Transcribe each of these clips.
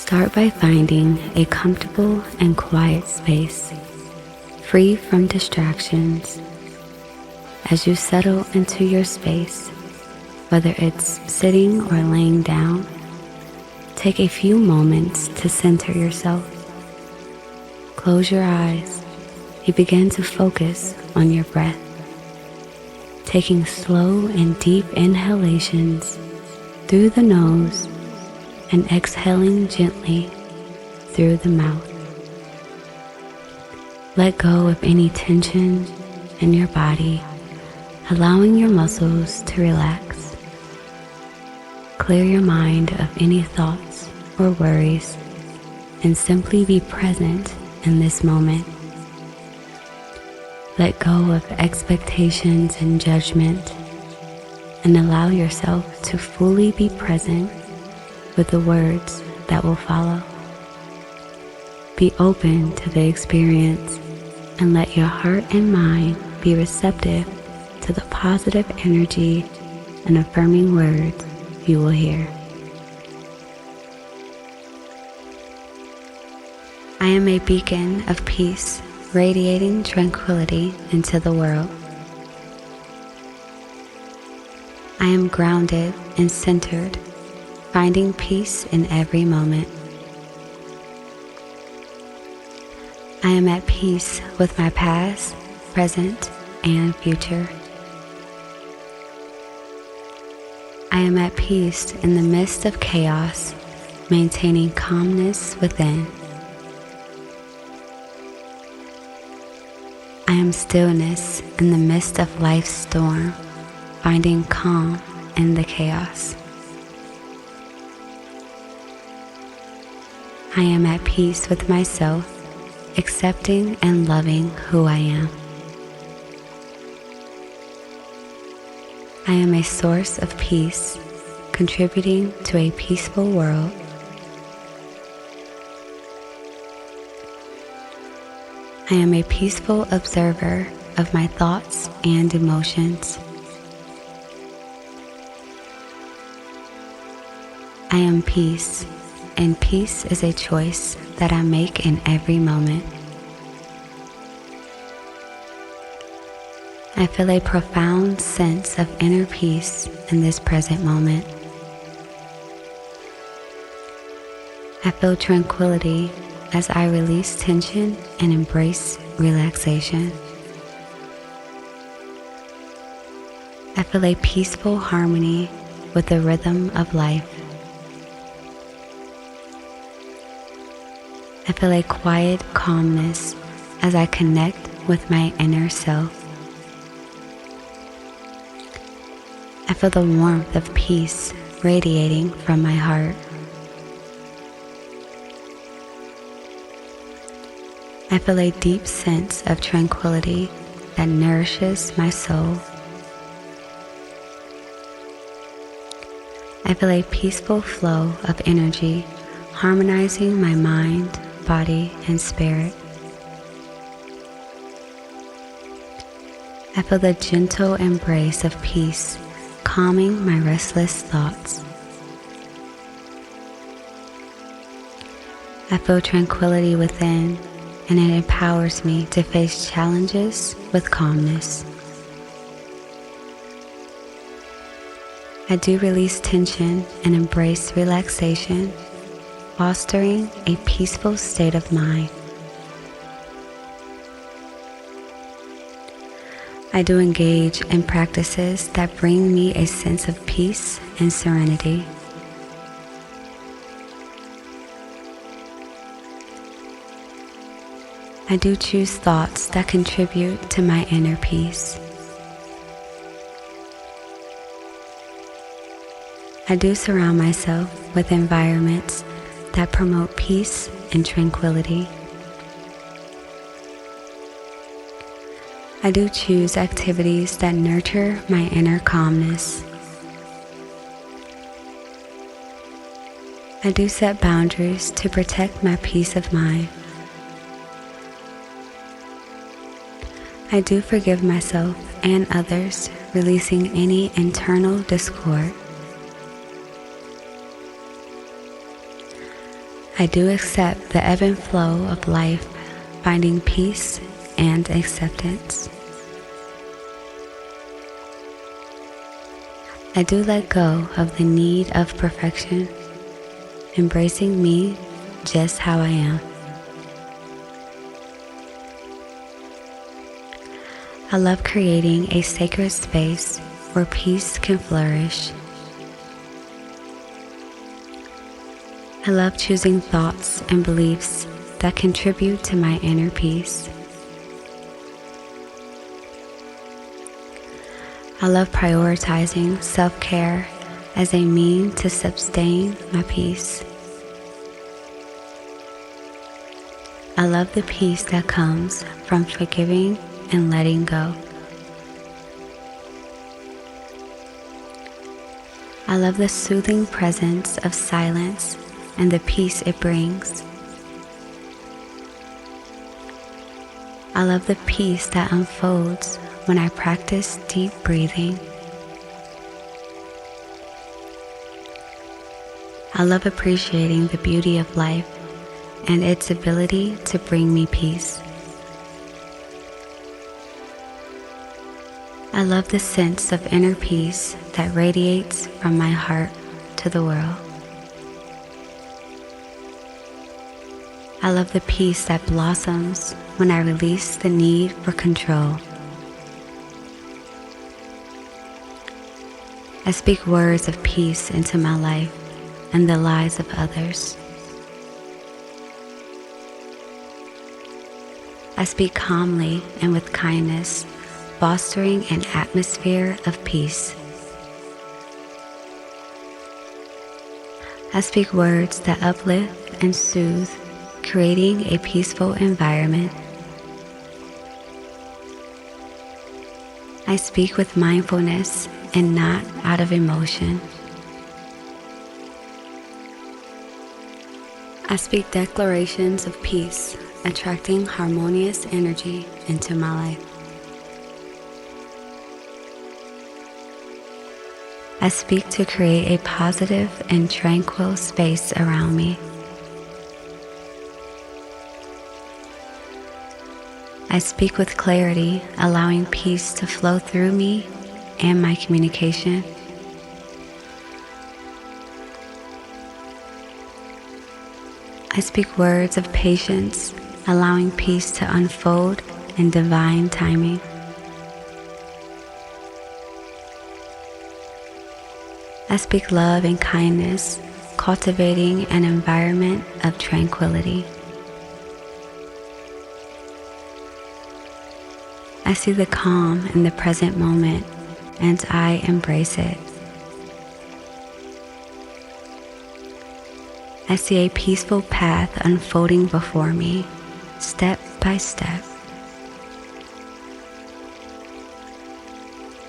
Start by finding a comfortable and quiet space, free from distractions. As you settle into your space, whether it's sitting or laying down, take a few moments to center yourself. Close your eyes. You begin to focus on your breath, taking slow and deep inhalations through the nose and exhaling gently through the mouth. Let go of any tension in your body, allowing your muscles to relax. Clear your mind of any thoughts or worries and simply be present in this moment. Let go of expectations and judgment and allow yourself to fully be present with the words that will follow. Be open to the experience and let your heart and mind be receptive to the positive energy and affirming words you will hear. I am a beacon of peace, radiating tranquility into the world. I am grounded and centered, finding peace in every moment. I am at peace with my past, present, and future. I am at peace in the midst of chaos, maintaining calmness within. I am stillness in the midst of life's storm, finding calm in the chaos. I am at peace with myself, accepting and loving who I am. I am a source of peace, contributing to a peaceful world. I am a peaceful observer of my thoughts and emotions. I am peace, and peace is a choice that I make in every moment. I feel a profound sense of inner peace in this present moment. I feel tranquility as I release tension and embrace relaxation. I feel a peaceful harmony with the rhythm of life. I feel a quiet calmness as I connect with my inner self. I feel the warmth of peace radiating from my heart. I feel a deep sense of tranquility that nourishes my soul. I feel a peaceful flow of energy harmonizing my mind, body, and spirit. I feel the gentle embrace of peace, calming my restless thoughts. I feel tranquility within, and it empowers me to face challenges with calmness. I do release tension and embrace relaxation, fostering a peaceful state of mind. I do engage in practices that bring me a sense of peace and serenity. I do choose thoughts that contribute to my inner peace. I do surround myself with environments that promote peace and tranquility. I do choose activities that nurture my inner calmness. I do set boundaries to protect my peace of mind. I do forgive myself and others, releasing any internal discord. I do accept the ebb and flow of life, finding peace and acceptance. I do let go of the need of perfection, embracing me just how I am. I love creating a sacred space where peace can flourish. I love choosing thoughts and beliefs that contribute to my inner peace. I love prioritizing self-care as a means to sustain my peace. I love the peace that comes from forgiving and letting go. I love the soothing presence of silence and the peace it brings. I love the peace that unfolds when I practice deep breathing. I love appreciating the beauty of life and its ability to bring me peace. I love the sense of inner peace that radiates from my heart to the world. I love the peace that blossoms when I release the need for control. I speak words of peace into my life and the lives of others. I speak calmly and with kindness, fostering an atmosphere of peace. I speak words that uplift and soothe, creating a peaceful environment. I speak with mindfulness and not out of emotion. I speak declarations of peace, attracting harmonious energy into my life. I speak to create a positive and tranquil space around me. I speak with clarity, allowing peace to flow through me and my communication. I speak words of patience, allowing peace to unfold in divine timing. I speak love and kindness, cultivating an environment of tranquility. I see the calm in the present moment, and I embrace it. I see a peaceful path unfolding before me, step by step.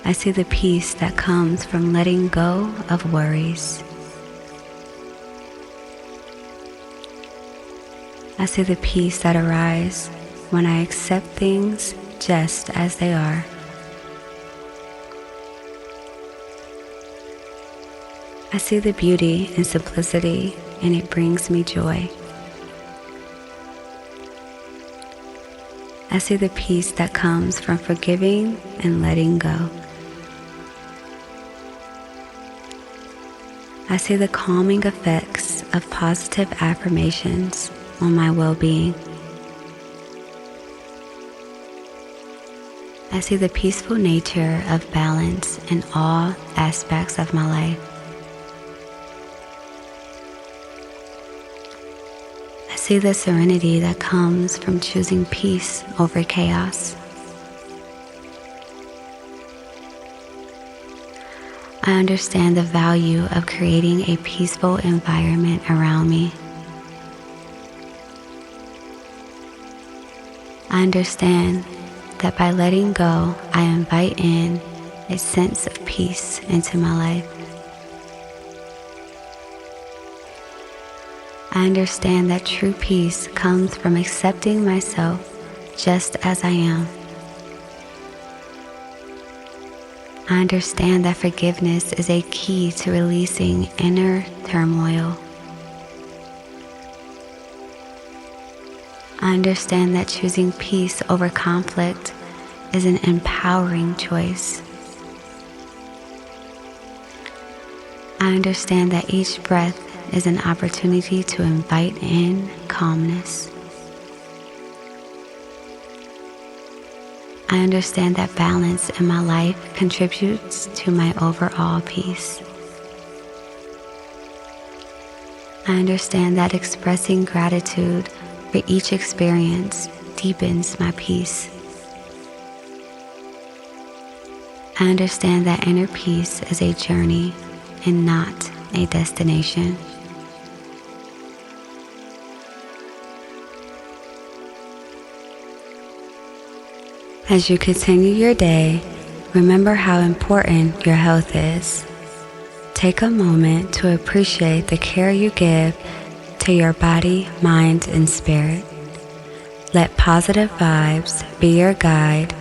I see the peace that comes from letting go of worries. I see the peace that arises when I accept things just as they are. I see the beauty in simplicity, and it brings me joy. I see the peace that comes from forgiving and letting go. I see the calming effects of positive affirmations on my well-being. I see the peaceful nature of balance in all aspects of my life. I see the serenity that comes from choosing peace over chaos. I understand the value of creating a peaceful environment around me. I understand that by letting go, I invite in a sense of peace into my life. I understand that true peace comes from accepting myself just as I am. I understand that forgiveness is a key to releasing inner turmoil. I understand that choosing peace over conflict is an empowering choice. I understand that each breath is an opportunity to invite in calmness. I understand that balance in my life contributes to my overall peace. I understand that expressing gratitude for each experience deepens my peace. I understand that inner peace is a journey and not a destination. As you continue your day, remember how important your health is. Take a moment to appreciate the care you give to your body, mind, and spirit. Let positive vibes be your guide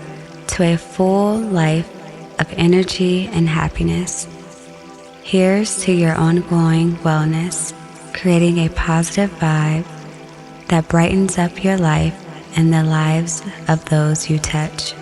to a full life of energy and happiness. Here's to your ongoing wellness, creating a positive vibe that brightens up your life and the lives of those you touch.